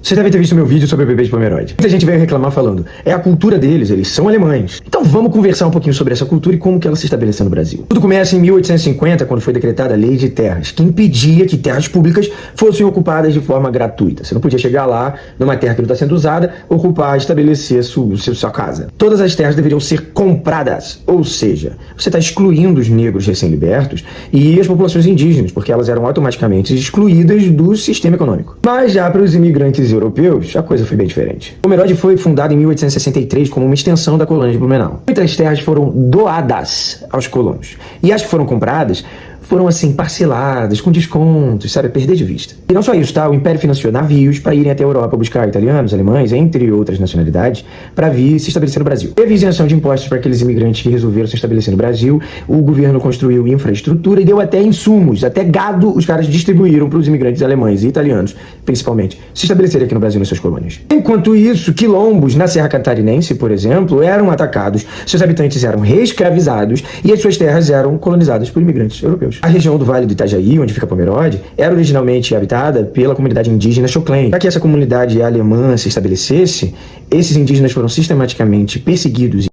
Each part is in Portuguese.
Você deve ter visto meu vídeo sobre o bebê de Pomerode. Muita gente veio reclamar falando, é a cultura deles, eles são alemães. Então vamos conversar um pouquinho sobre essa cultura e como que ela se estabeleceu no Brasil. Tudo começa em 1850, quando foi decretada a Lei de Terras, que impedia que terras públicas fossem ocupadas de forma gratuita. Você não podia chegar lá, numa terra que não está sendo usada, ocupar, estabelecer sua casa. Todas as terras deveriam ser compradas, ou seja, você está excluindo os negros recém-libertos e as populações indígenas, porque elas eram automaticamente excluídas do sistema econômico. Mas já para os imigrantes europeus, a coisa foi bem diferente. Pomerode foi fundado em 1863 como uma extensão da colônia de Blumenau. Muitas terras foram doadas aos colonos. E as que foram compradas foram assim parceladas, com descontos, sabe, perder de vista. E não só isso, tá? O Império financiou navios para irem até a Europa buscar italianos, alemães, entre outras nacionalidades, para vir se estabelecer no Brasil. Teve isenção de impostos para aqueles imigrantes que resolveram se estabelecer no Brasil, o governo construiu infraestrutura e deu até insumos, até gado os caras distribuíram para os imigrantes alemães e italianos, principalmente, se estabelecerem aqui no Brasil nas suas colônias. Enquanto isso, quilombos na Serra Catarinense, por exemplo, eram atacados, seus habitantes eram reescravizados e as suas terras eram colonizadas por imigrantes europeus. A região do Vale do Itajaí, onde fica Pomerode, era originalmente habitada pela comunidade indígena Xoklen. Para que essa comunidade alemã se estabelecesse, esses indígenas foram sistematicamente perseguidos e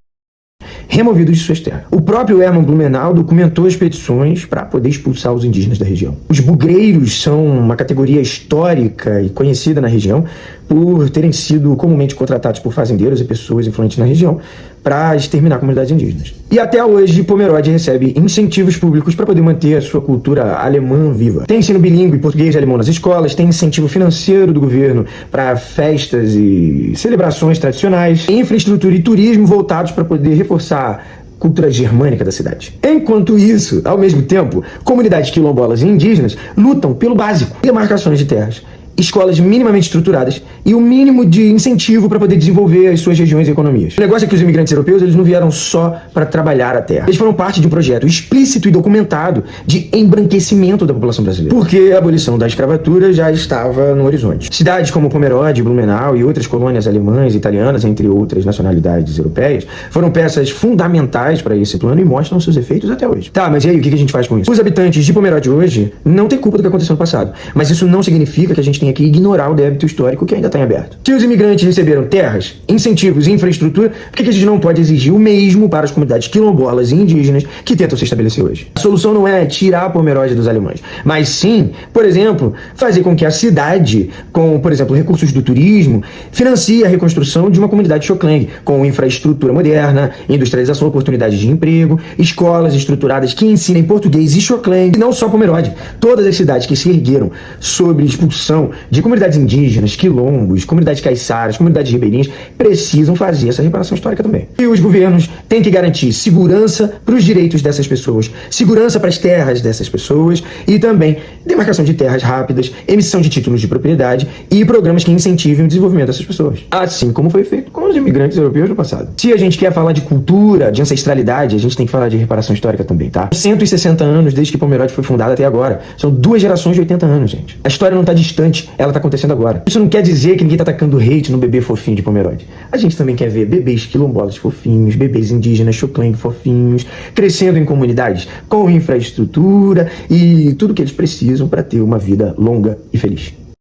removidos de suas terras. O próprio Hermann Blumenau documentou as petições para poder expulsar os indígenas da região. Os bugreiros são uma categoria histórica e conhecida na região por terem sido comumente contratados por fazendeiros e pessoas influentes na região para exterminar comunidades indígenas. E até hoje, Pomerode recebe incentivos públicos para poder manter a sua cultura alemã viva. Tem ensino bilíngue português e alemão nas escolas, tem incentivo financeiro do governo para festas e celebrações tradicionais, infraestrutura e turismo voltados para poder reforçar a cultura germânica da cidade. Enquanto isso, ao mesmo tempo, comunidades quilombolas e indígenas lutam pelo básico: demarcações de terras, escolas minimamente estruturadas e o mínimo de incentivo para poder desenvolver as suas regiões e economias. O negócio é que os imigrantes europeus, eles não vieram só para trabalhar a terra. Eles foram parte de um projeto explícito e documentado de embranquecimento da população brasileira, porque a abolição da escravatura já estava no horizonte. Cidades como Pomerode, Blumenau e outras colônias alemãs e italianas, entre outras nacionalidades europeias, foram peças fundamentais para esse plano e mostram seus efeitos até hoje. Tá, mas e aí, o que a gente faz com isso? Os habitantes de Pomerode hoje não têm culpa do que aconteceu no passado, mas isso não significa que a gente tem que ignorar o débito histórico que ainda está em aberto. Se os imigrantes receberam terras, incentivos e infraestrutura, por que a gente não pode exigir o mesmo para as comunidades quilombolas e indígenas que tentam se estabelecer hoje? A solução não é tirar a Pomerode dos alemães, mas sim, por exemplo, fazer com que a cidade, com, por exemplo, recursos do turismo, financie a reconstrução de uma comunidade Xoklen, com infraestrutura moderna, industrialização, oportunidades de emprego, escolas estruturadas que ensinem português e Xoklen, e não só Pomerode. Todas as cidades que se ergueram sobre expulsão de comunidades indígenas, quilombos, comunidades caiçaras, comunidades ribeirinhas, precisam fazer essa reparação histórica também. E os governos têm que garantir segurança para os direitos dessas pessoas, segurança para as terras dessas pessoas e também demarcação de terras rápidas, emissão de títulos de propriedade e programas que incentivem o desenvolvimento dessas pessoas. Assim como foi feito com os imigrantes europeus no passado. Se a gente quer falar de cultura, de ancestralidade, a gente tem que falar de reparação histórica também, tá? 160 anos desde que Pomerode foi fundada até agora. São 2 gerações de 80 anos, gente. A história não está distante, ela está acontecendo agora. Isso não quer dizer que ninguém está atacando hate no bebê fofinho de Pomerode. A gente também quer ver bebês quilombolas fofinhos, bebês indígenas Xoklen fofinhos, crescendo em comunidades com infraestrutura e tudo que eles precisam para ter uma vida longa e feliz.